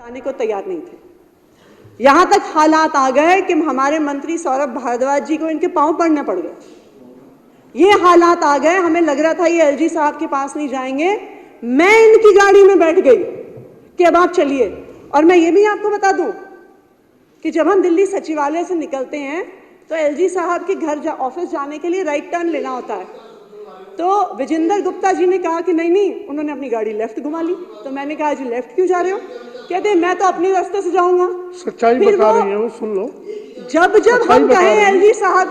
जाने को तैयार नहीं थे। यहां तक हालात आ गए कि हमारे मंत्री सौरभ भारद्वाज जी को इनके पांव पड़ने पड़ गए। ये हालात आ गए, हमें लग रहा था ये एलजी साहब के पास नहीं जाएंगे। मैं इनकी गाड़ी में बैठ गई कि अब आप चलिए। और मैं ये भी आपको बता दूं कि जब हम दिल्ली सचिवालय से निकलते हैं तो एलजी साहब के घर ऑफिस जाने के लिए राइट टर्न लेना होता है। तो विजेंद्र गुप्ता जी ने कहा कि नहीं, उन्होंने अपनी गाड़ी लेफ्ट घुमा ली। तो मैंने कहा जी लेफ्ट क्यों जा रहे हो? कहते मैं तो अपने रास्ते से जाऊंगा। सच्चाई बता रही हूँ, सुन लो। जब हम कहें एलजी साहब,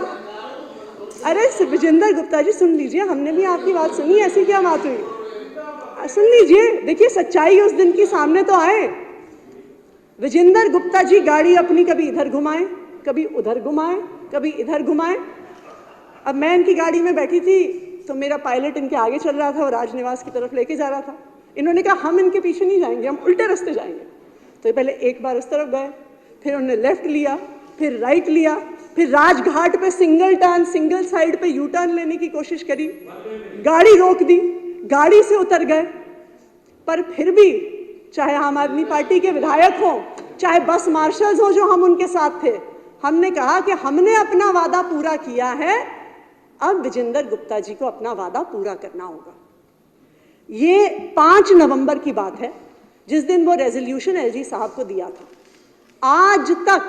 अरे विजेंद्र गुप्ता जी सुन लीजिए, हमने भी आपकी बात सुनी, ऐसी क्या बात हुई? सुन लीजिए, देखिए सच्चाई उस दिन की सामने तो आए। विजेंद्र गुप्ता जी गाड़ी अपनी कभी इधर घुमाए, कभी उधर घुमाए, कभी इधर घुमाए। अब मैं इनकी गाड़ी में बैठी थी तो मेरा पायलट इनके आगे चल रहा था और राजनिवास की तरफ लेके जा रहा था। इन्होंने कहा हम इनके पीछे नहीं जाएंगे, हम उल्टे रास्ते जाएंगे। तो पहले एक बार उस तरफ गए, फिर उन्होंने लेफ्ट लिया, फिर राइट लिया, फिर राजघाट पे सिंगल टर्न, सिंगल साइड पे यू टर्न लेने की कोशिश करी, गाड़ी रोक दी, गाड़ी से उतर गए। पर फिर भी चाहे आम आदमी पार्टी के विधायक हो, चाहे बस मार्शल्स हो जो हम उनके साथ थे, हमने कहा कि हमने अपना वादा पूरा किया है, अब विजेंद्र गुप्ता जी को अपना वादा पूरा करना होगा। ये 5 नवंबर की बात है जिस दिन वो रेजोल्यूशन एलजी साहब को दिया था। आज तक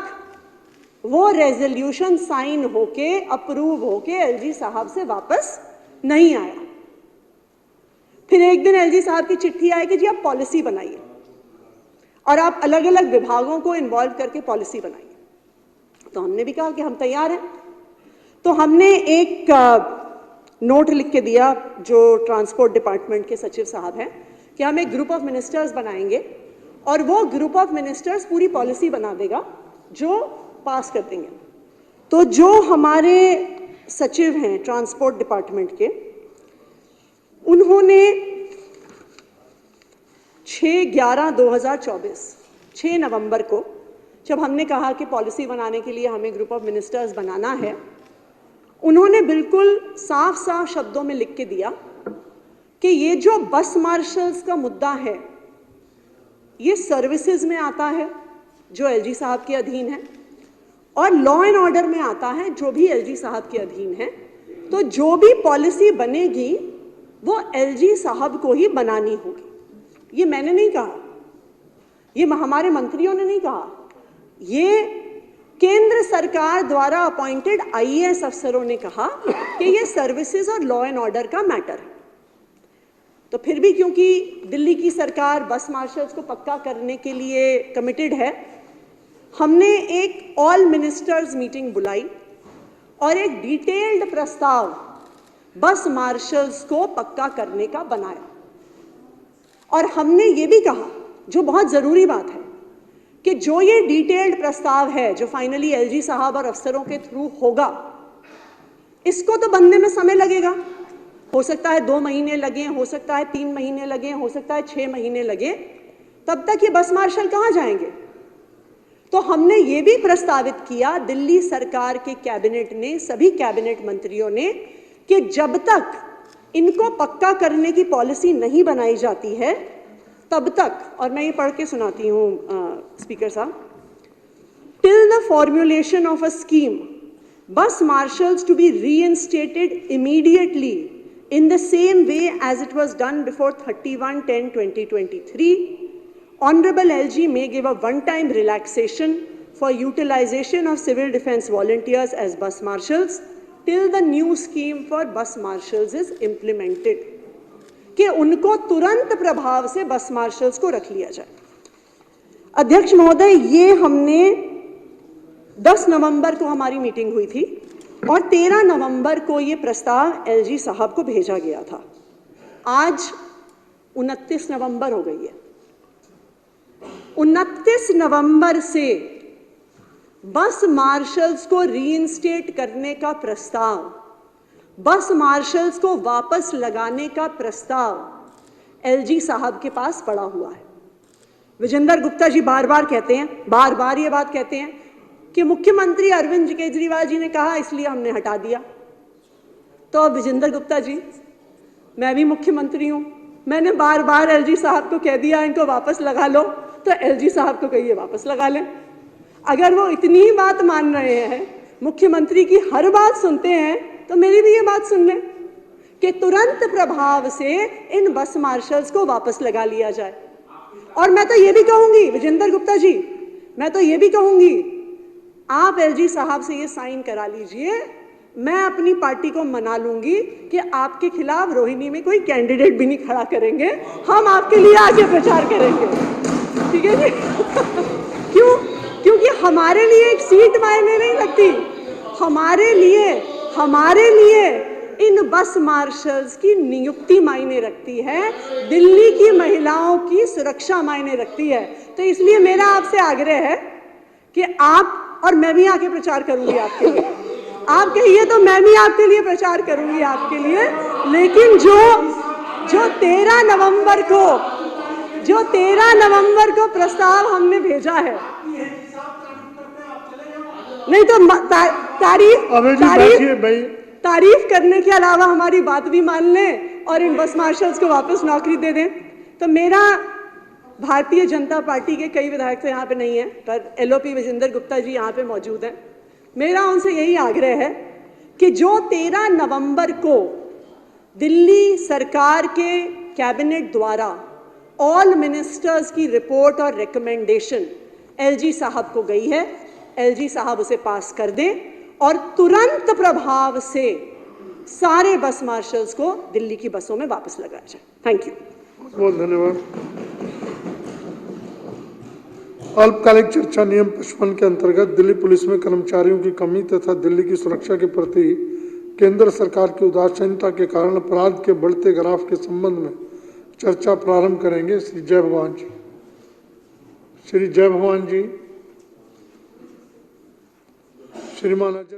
वो रेजोल्यूशन साइन होके, अप्रूव होके एलजी साहब से वापस नहीं आया। फिर एक दिन एलजी साहब की चिट्ठी आई कि जी आप पॉलिसी बनाइए और आप अलग अलग विभागों को इन्वॉल्व करके पॉलिसी बनाइए। तो हमने भी कहा कि हम तैयार हैं। तो हमने एक नोट लिख के दिया जो ट्रांसपोर्ट डिपार्टमेंट के सचिव साहब हैं कि हम एक ग्रुप ऑफ मिनिस्टर्स बनाएंगे और वो ग्रुप ऑफ मिनिस्टर्स पूरी पॉलिसी बना देगा जो पास कर देंगे। तो जो हमारे सचिव हैं ट्रांसपोर्ट डिपार्टमेंट के, उन्होंने 6/11/2024 6 नवंबर को जब हमने कहा कि पॉलिसी बनाने के लिए हमें ग्रुप ऑफ मिनिस्टर्स बनाना है, उन्होंने बिल्कुल साफ साफ शब्दों में लिख के दिया कि ये जो बस मार्शल्स का मुद्दा है ये सर्विसेज में आता है जो एलजी साहब के अधीन है, और लॉ एंड ऑर्डर में आता है जो भी एलजी साहब के अधीन है। तो जो भी पॉलिसी बनेगी वो एलजी साहब को ही बनानी होगी। ये मैंने नहीं कहा, ये हमारे मंत्रियों ने नहीं कहा, ये केंद्र सरकार द्वारा अपॉइंटेड आईएएस अफसरों ने कहा कि ये सर्विसेज और लॉ एंड ऑर्डर का मैटर है। तो फिर भी क्योंकि दिल्ली की सरकार बस मार्शल्स को पक्का करने के लिए कमिटेड है, हमने एक ऑल मिनिस्टर्स मीटिंग बुलाई और एक डिटेल्ड प्रस्ताव बस मार्शल्स को पक्का करने का बनाया। और हमने ये भी कहा, जो बहुत जरूरी बात है, कि जो ये डिटेल्ड प्रस्ताव है जो फाइनली एलजी साहब और अफसरों के थ्रू होगा, इसको तो बनने में समय लगेगा। हो सकता है 2 महीने लगे, हो सकता है 3 महीने लगे, हो सकता है 6 महीने लगे। तब तक ये बस मार्शल कहाँ जाएंगे? तो हमने ये भी प्रस्तावित किया दिल्ली सरकार के कैबिनेट ने, सभी कैबिनेट मंत्रियों ने, कि जब तक इनको पक्का करने की पॉलिसी नहीं बनाई जाती है तब तक, और मैं ये पढ़ के सुनाती हूँ स्पीकर साहब, till the formulation of a scheme bus marshals to be reinstated immediately in the same way as it was done before 31/10/2023, Honorable LG may give a one-time relaxation for utilization of civil defense volunteers as bus marshals till the new scheme for bus marshals is implemented, कि उनको तुरंत प्रभाव से बस marshals को रख लिया जाए। अध्यक्ष महोदय, ये हमने 10 नवंबर को हमारी मीटिंग हुई थी और 13 नवंबर को ये प्रस्ताव एलजी साहब को भेजा गया था। आज 29 नवंबर हो गई है। 29 नवंबर से बस मार्शल्स को रीइंस्टेट करने का प्रस्ताव, बस मार्शल्स को वापस लगाने का प्रस्ताव एलजी साहब के पास पड़ा हुआ है। विजेंद्र गुप्ता जी बार बार कहते हैं, बार बार ये बात कहते हैं कि मुख्यमंत्री अरविंद केजरीवाल जी ने कहा इसलिए हमने हटा दिया। तो अब विजेंद्र गुप्ता जी, मैं भी मुख्यमंत्री हूं, मैंने बार बार एलजी साहब को कह दिया इनको वापस लगा लो, तो एलजी साहब को कहिए वापस लगा लें। अगर वो इतनी ही बात मान रहे हैं, मुख्यमंत्री की हर बात सुनते हैं, तो मेरी भी ये बात सुन लें कि तुरंत प्रभाव से इन बस मार्शल्स को वापस लगा लिया जाए। और मैं तो ये भी कहूंगी विजेंद्र गुप्ता जी, मैं तो ये भी कहूंगी, आप एलजी साहब से ये साइन करा लीजिए, मैं अपनी पार्टी को मना लूंगी कि आपके खिलाफ रोहिणी में कोई कैंडिडेट भी नहीं खड़ा करेंगे, हम आपके लिए आगे प्रचार करेंगे। ठीक है जी? क्यों? क्योंकि हमारे लिए एक सीट मायने नहीं रखती, हमारे लिए इन बस मार्शल्स की नियुक्ति मायने रखती है, दिल्ली की महिलाओं की सुरक्षा मायने रखती है। तो इसलिए मेरा आपसे आग्रह है कि आप, और मैं भी आके प्रचार करूंगी आपके लिए, आप कहिए तो मैं भी आपके लिए प्रचार करूंगी आपके लिए, लेकिन जो 13 नवंबर को प्रस्ताव हमने भेजा है, नहीं तो तारीफ करने के अलावा हमारी बात भी मान लें और इन बस मार्शल्स को वापस नौकरी दे दें। तो मेरा, भारतीय जनता पार्टी के कई विधायक तो यहाँ पे नहीं है, पर एलओपी विजेंद्र गुप्ता जी यहाँ पे मौजूद हैं, मेरा उनसे यही आग्रह है कि जो 13 नवंबर को दिल्ली सरकार के कैबिनेट द्वारा ऑल मिनिस्टर्स की रिपोर्ट और रिकमेंडेशन एलजी साहब को गई है, एलजी साहब उसे पास कर दें और तुरंत प्रभाव से सारे बस मार्शल्स को दिल्ली की बसों में वापस लगाया जाए। Thank you. बहुत धन्यवाद। अल्पकालिक चर्चा नियम 55 के अंतर्गत दिल्ली पुलिस में कर्मचारियों की कमी तथा दिल्ली की सुरक्षा के प्रति केंद्र सरकार की उदासीनता के कारण अपराध के बढ़ते ग्राफ के संबंध में चर्चा प्रारंभ करेंगे। श्री जय भगवान जी। श्री जय भगवान जी। श्रीमान अजय